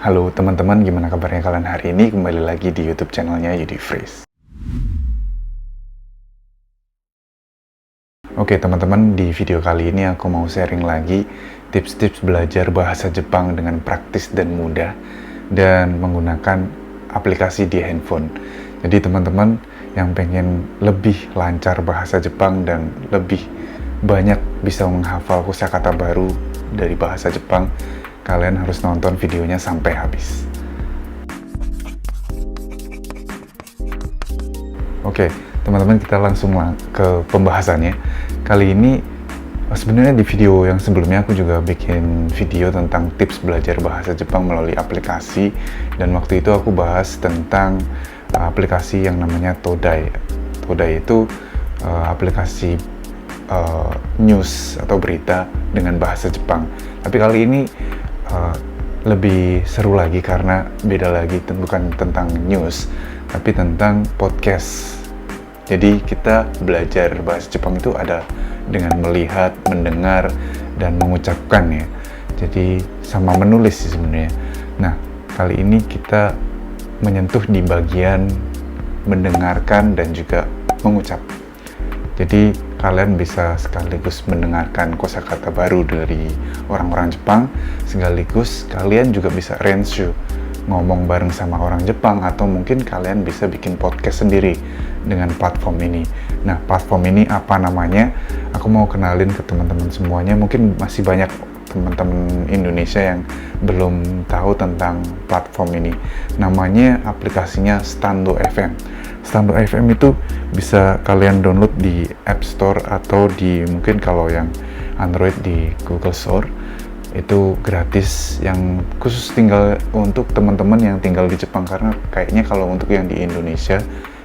Halo teman-teman, gimana kabarnya kalian hari ini? Kembali lagi di YouTube channelnya Yudi Freeze. Oke teman-teman, di video kali ini aku mau sharing lagi tips-tips belajar bahasa Jepang dengan praktis dan mudah dan menggunakan aplikasi di handphone. Jadi teman-teman yang pengen lebih lancar bahasa Jepang dan lebih banyak bisa menghafal kosakata baru dari bahasa Jepang, kalian harus nonton videonya sampai habis. Oke, teman-teman, kita langsung ke pembahasannya. Kali ini sebenarnya di video yang sebelumnya aku juga bikin video tentang tips belajar bahasa Jepang melalui aplikasi, dan waktu itu aku bahas tentang aplikasi yang namanya Todai. Todai itu aplikasi news atau berita dengan bahasa Jepang. Tapi kali ini lebih seru lagi karena beda lagi, bukan tentang news tapi tentang podcast. Jadi kita belajar bahasa Jepang itu ada dengan melihat, mendengar, dan mengucapkan ya. Jadi sama menulis sih sebenarnya. Nah, kali ini kita menyentuh di bagian mendengarkan dan juga mengucap. Jadi kalian bisa sekaligus mendengarkan kosakata baru dari orang-orang Jepang, sekaligus kalian juga bisa renshu ngomong bareng sama orang Jepang, atau mungkin kalian bisa bikin podcast sendiri dengan platform ini. Nah, platform ini apa namanya? Aku mau kenalin ke teman-teman semuanya. Mungkin masih banyak teman-teman Indonesia yang belum tahu tentang platform ini. Namanya aplikasinya Stando FM. Stando FM itu bisa kalian download di App Store atau di mungkin kalau yang Android di Google Store. Itu gratis, yang khusus tinggal untuk teman-teman yang tinggal di Jepang, karena kayaknya kalau untuk yang di Indonesia,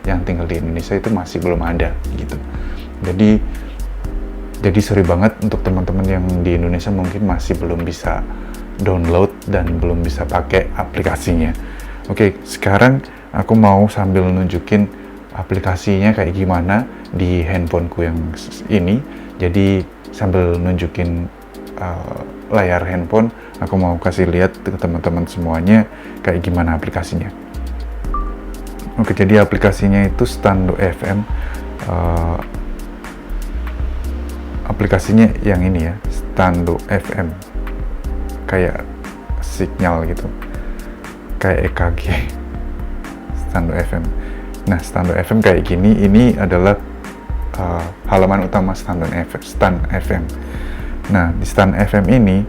yang tinggal di Indonesia itu masih belum ada gitu. Jadi sorry banget untuk teman-teman yang di Indonesia mungkin masih belum bisa download dan belum bisa pakai aplikasinya. Oke, sekarang aku mau sambil nunjukin aplikasinya kayak gimana di handphoneku yang ini. Jadi sambil nunjukin layar handphone, aku mau kasih lihat ke teman-teman semuanya kayak gimana aplikasinya. Oke, jadi aplikasinya itu Stando FM. Aplikasinya yang ini ya, Stando FM, kayak sinyal gitu, kayak EKG. Stando FM. Nah, Stando FM kayak gini. Ini adalah halaman utama Stan FM. Nah, di Stan FM ini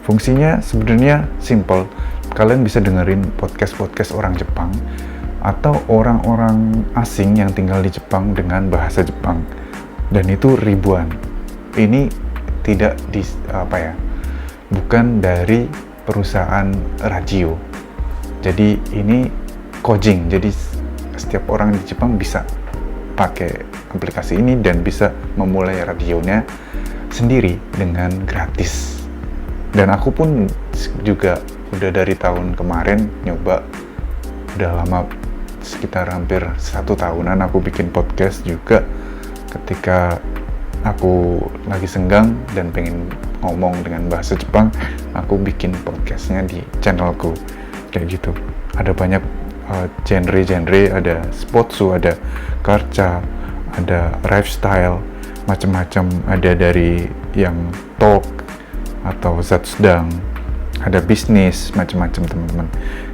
fungsinya sebenarnya simple. Kalian bisa dengerin podcast orang Jepang atau orang-orang asing yang tinggal di Jepang dengan bahasa Jepang. Dan itu ribuan. Ini tidak bukan dari perusahaan radio. Jadi ini Kojing. Jadi setiap orang di Jepang bisa pakai aplikasi ini dan bisa memulai radionya sendiri dengan gratis. Dan aku pun juga udah dari tahun kemarin nyoba, udah lama, sekitar hampir 1 tahunan aku bikin podcast juga. Ketika aku lagi senggang dan pengen ngomong dengan bahasa Jepang, aku bikin podcastnya di channelku kayak gitu. Ada banyak genre-genre, ada sportsu, ada karca, ada lifestyle, macam-macam. Ada dari yang talk atau zat sedang, ada bisnis, macam-macam teman-teman.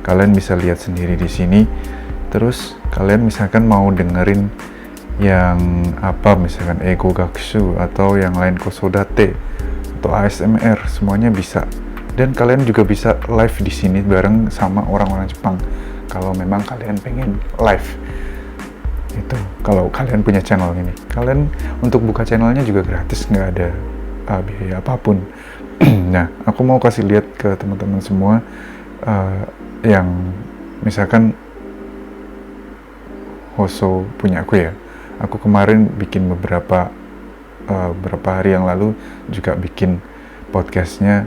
Kalian bisa lihat sendiri di sini. Terus kalian misalkan mau dengerin yang apa, misalkan ego gakushu atau yang lain, kosodate atau ASMR, semuanya bisa. Dan kalian juga bisa live di sini bareng sama orang-orang Jepang kalau memang kalian pengen live. Itu kalau kalian punya channel ini, kalian untuk buka channelnya juga gratis, nggak ada biaya apapun. Nah, aku mau kasih lihat ke teman-teman semua yang misalkan Hoso punya aku ya. Aku kemarin bikin beberapa hari yang lalu juga bikin podcastnya.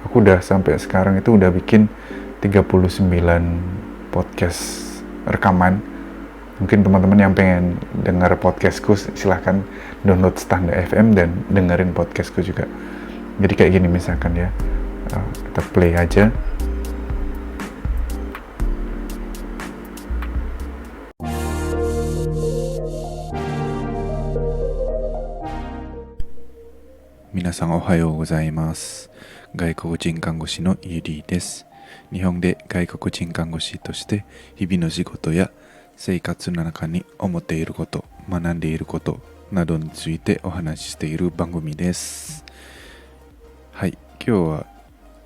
Aku udah sampai sekarang itu udah bikin 39 podcast rekaman. Mungkin teman-teman yang pengen dengar podcastku, silahkan download Stando FM dan dengerin podcastku juga. Jadi kayak gini misalkan ya, kita play aja. 皆さんおはようございます。外国人看護師のユリーです。日本で外国人看護師として日々の仕事や生活の中に思っていること、学んでいることなどについてお話ししている番組です。はい、今日は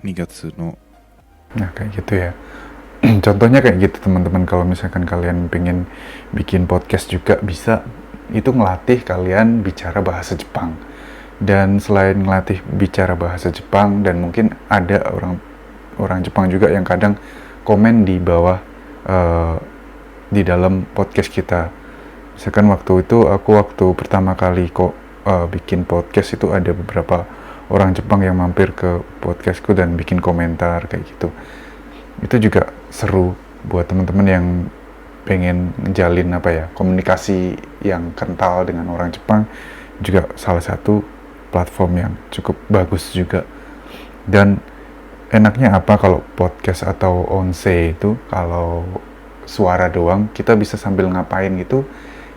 2月の Nah, kayak gitu ya. Contohnya kayak gitu teman-teman, kalau misalkan kalian pengen bikin podcast juga bisa, itu ngelatih kalian bicara bahasa Jepang. Dan selain ngelatih bicara bahasa Jepang, dan mungkin ada orang Jepang juga yang kadang komen di bawah di dalam podcast kita. Misalkan waktu pertama kali bikin podcast itu ada beberapa orang Jepang yang mampir ke podcastku dan bikin komentar kayak gitu. Itu juga seru buat teman-teman yang pengen ngejalin komunikasi yang kental dengan orang Jepang, juga salah satu platform yang cukup bagus juga. Dan enaknya apa kalau podcast atau onse itu, kalau suara doang kita bisa sambil ngapain gitu,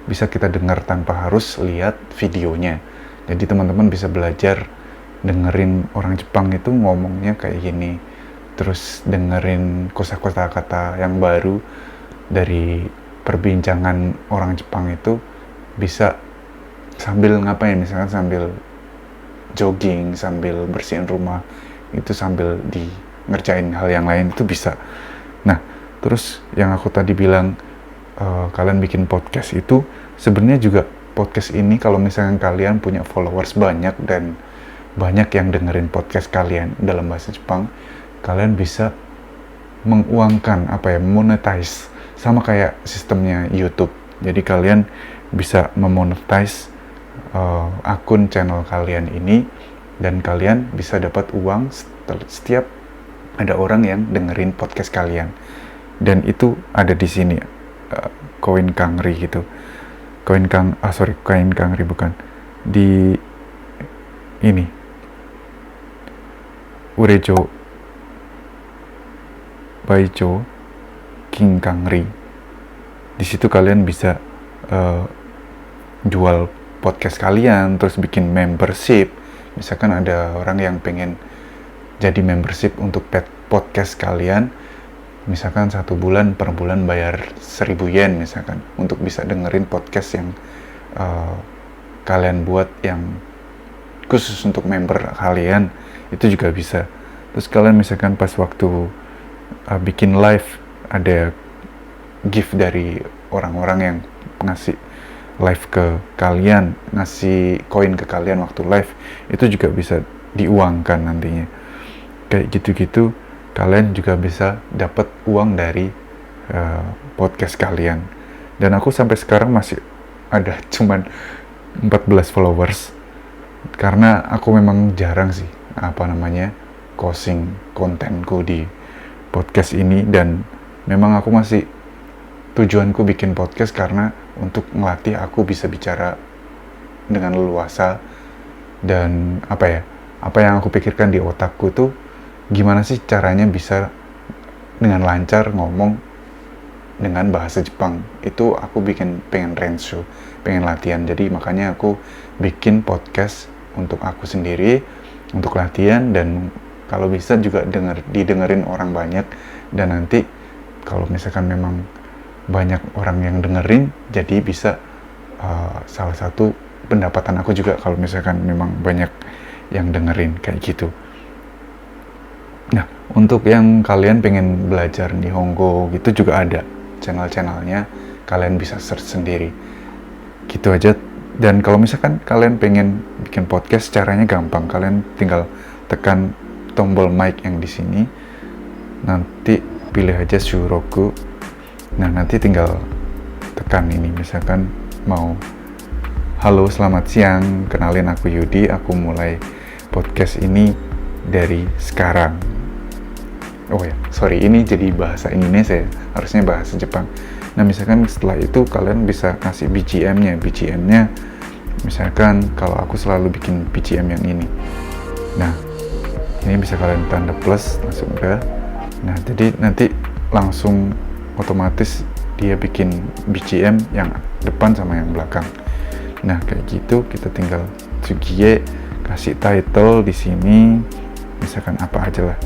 bisa kita dengar tanpa harus lihat videonya. Jadi teman-teman bisa belajar dengerin orang Jepang itu ngomongnya kayak gini, terus dengerin kosa-kosa kata yang baru dari perbincangan orang Jepang itu, bisa sambil ngapain, misalkan sambil jogging, sambil bersihin rumah, itu sambil ngerjain hal yang lain itu bisa. Nah, terus yang aku tadi bilang, kalian bikin podcast itu, sebenarnya juga podcast ini kalau misalkan kalian punya followers banyak dan banyak yang dengerin podcast kalian dalam bahasa Jepang, kalian bisa menguangkan monetize, sama kayak sistemnya YouTube. Jadi kalian bisa memonetize akun channel kalian ini, dan kalian bisa dapat uang setiap ada orang yang dengerin podcast kalian. Dan itu ada di sini, Koin Kangri gitu. Koin Kangri bukan. Di ini Urejo Baijo King Kangri. Di situ kalian bisa jual podcast kalian, terus bikin membership. Misalkan ada orang yang pengen jadi membership untuk podcast kalian, misalkan 1 bulan, per bulan bayar 1.000 yen misalkan, untuk bisa dengerin podcast yang kalian buat yang khusus untuk member kalian, itu juga bisa. Terus kalian misalkan pas waktu bikin live, ada gift dari orang-orang yang ngasih live ke kalian, ngasih koin ke kalian waktu live, itu juga bisa diuangkan nantinya. Kayak gitu-gitu, kalian juga bisa dapat uang dari podcast kalian. Dan aku sampai sekarang masih ada cuman 14 followers, karena aku memang jarang sih closing kontenku di podcast ini. Dan memang aku masih, tujuanku bikin podcast karena untuk melatih aku bisa bicara dengan leluasa, dan apa yang aku pikirkan di otakku tuh gimana sih caranya bisa dengan lancar ngomong dengan bahasa Jepang. Itu aku pengen renshu, pengen latihan. Jadi makanya aku bikin podcast untuk aku sendiri, untuk latihan, dan kalau bisa juga didengerin orang banyak. Dan nanti kalau misalkan memang banyak orang yang dengerin, jadi bisa salah satu pendapatan aku juga kalau misalkan memang banyak yang dengerin kayak gitu. Nah, untuk yang kalian pengen belajar Nihongo gitu juga ada channel-channelnya, kalian bisa search sendiri gitu aja. Dan kalau misalkan kalian pengen bikin podcast, caranya gampang. Kalian tinggal tekan tombol mic yang di sini, nanti pilih aja Shuroku. Nah, nanti tinggal tekan ini, misalkan mau, halo selamat siang, kenalin aku Yudi, aku mulai podcast ini dari sekarang. Oh ya, sorry, ini jadi bahasa Indonesia ya, harusnya bahasa Jepang. Nah, misalkan setelah itu kalian bisa kasih BGM-nya misalkan kalau aku selalu bikin BGM yang ini. Nah, ini bisa kalian tanda plus langsung ke. Nah, jadi nanti langsung otomatis dia bikin BGM yang depan sama yang belakang. Nah, kayak gitu kita tinggal Tsugie, kasih title di sini misalkan apa aja lah,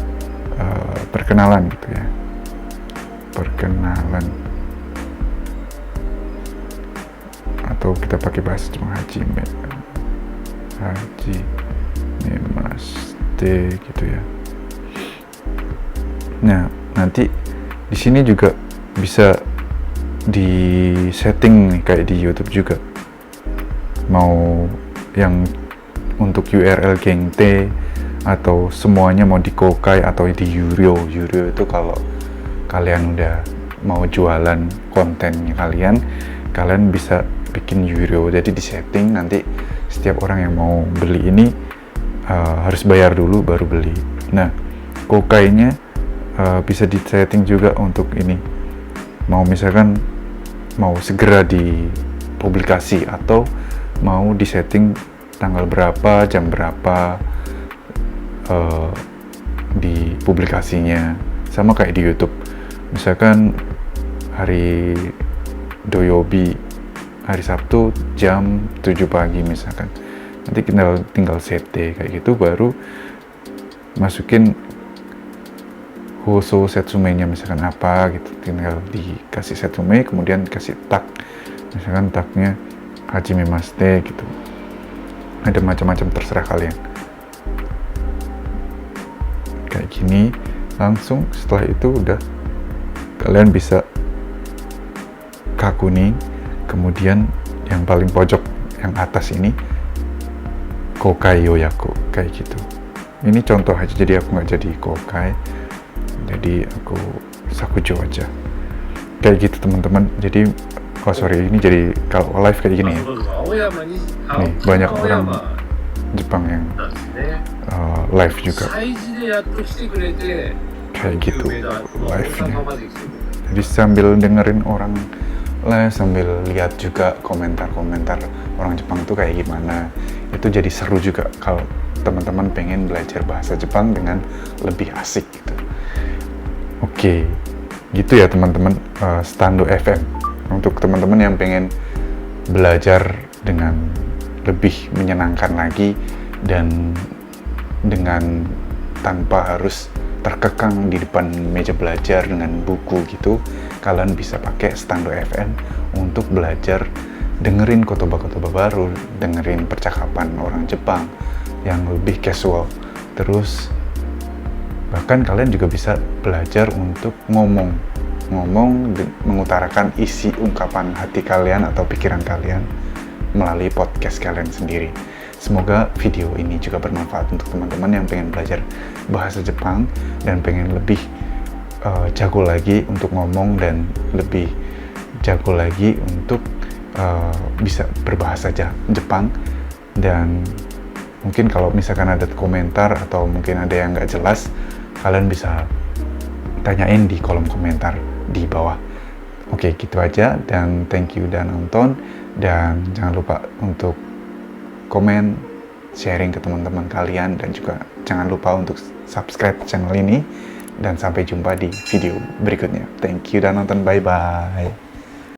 perkenalan gitu ya, perkenalan, atau kita pakai bahasa Jepang Haji Memaste gitu ya. Nah, nanti di sini juga bisa di setting nih kayak di YouTube juga. Mau yang untuk URL Gengte atau semuanya mau di Kokai atau di Yurio. Yurio itu kalau kalian udah mau jualan kontennya kalian bisa bikin Yurio. Jadi di setting nanti setiap orang yang mau beli ini harus bayar dulu baru beli. Nah, Kokainya bisa di setting juga untuk ini. Misalkan mau segera dipublikasi atau mau di setting tanggal berapa, jam berapa di publikasinya. Sama kayak di YouTube. Misalkan hari Doyobi, hari Sabtu jam 7 pagi misalkan. Nanti tinggal sete kayak gitu, baru masukin Hoso Setsume-nya misalkan apa gitu, tinggal dikasih Setsume, kemudian dikasih tag, misalkan tagnya Hajime Maste gitu. Ada macam-macam, terserah kalian. Kayak gini, langsung setelah itu udah kalian bisa Kakuni, kemudian yang paling pojok yang atas ini Kokai Yoyaku, kayak gitu. Ini contoh aja, jadi aku nggak jadi Kokai, jadi aku Sakujo aja, kayak gitu teman-teman. Jadi ini jadi kalau live kayak gini ya, nih banyak orang Jepang yang live juga kayak gitu live-nya. Jadi sambil dengerin orang live, sambil lihat juga komentar-komentar orang Jepang tuh kayak gimana, itu jadi seru juga kalau teman-teman pengen belajar bahasa Jepang dengan lebih asik gitu. Oke, gitu ya teman-teman, Stando FM untuk teman-teman yang pengen belajar dengan lebih menyenangkan lagi dan dengan tanpa harus terkekang di depan meja belajar dengan buku gitu. Kalian bisa pakai Stando FM untuk belajar, dengerin kotoba-kotoba baru, dengerin percakapan orang Jepang yang lebih casual. Terus bahkan kalian juga bisa belajar untuk ngomong, mengutarakan isi ungkapan hati kalian atau pikiran kalian melalui podcast kalian sendiri. Semoga video ini juga bermanfaat untuk teman-teman yang pengen belajar bahasa Jepang dan pengen lebih jago lagi untuk ngomong dan lebih jago lagi untuk bisa berbahasa Jepang. Dan mungkin kalau misalkan ada komentar atau mungkin ada yang nggak jelas, kalian bisa tanyain di kolom komentar di bawah. Oke, gitu aja, dan thank you udah nonton, dan jangan lupa untuk komen, sharing ke teman-teman kalian, dan juga jangan lupa untuk subscribe channel ini, dan sampai jumpa di video berikutnya. Thank you udah nonton, bye-bye.